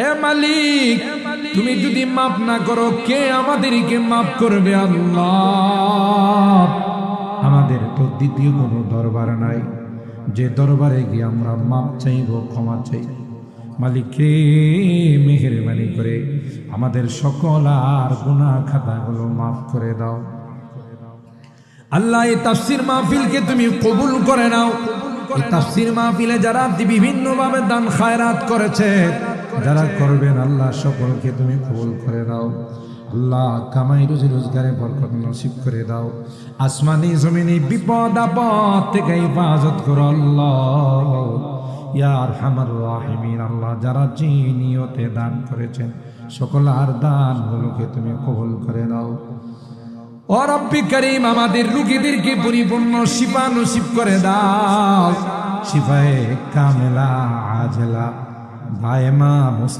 হে মালিক, তুমি যদি মাফ না করো কে আমাদেরকে মাফ করবে? আল্লাহ, আমাদের তো দ্বিতীয় কোনো দরবার নাই যে দরবারে গিয়ে আমরা মাফ চাইব, ক্ষমা চাইব। মালিক রে, মেহেরবানি করে আমাদের সকল আর গুনাহ খাতাগুলো মাফ করে দাও। আল্লাহ, এই তাফসীর মাহফিলকে তুমি কবুল করে নাও। এই তাফসীর মাহফিলে যারা বিভিন্ন ভাবে দান খায়রাত করেছে, যারা করবেন, আল্লাহ সকলকে তুমি কবুল করে দাও। আল্লাহ, কামাই রুজি রোজগারে বরকত নসিব করে দাও। আসমানি জমিনি বিপদ আপদ থেকে হেফাজত করো আল্লাহ, ইয়া আরহামার রাহিমিন। আল্লাহ, যারা যে নিয়তে দান করেছেন সকল আর দানগুলোকে তুমি কবুল করে নাও। ও রব্বি করিম, আমাদের রোগীদেরকে পরিপূর্ণ শিফা নসিব করে দাও। শিফায়ে কামেলা আজলা দায়েমা মুস্তাকিম।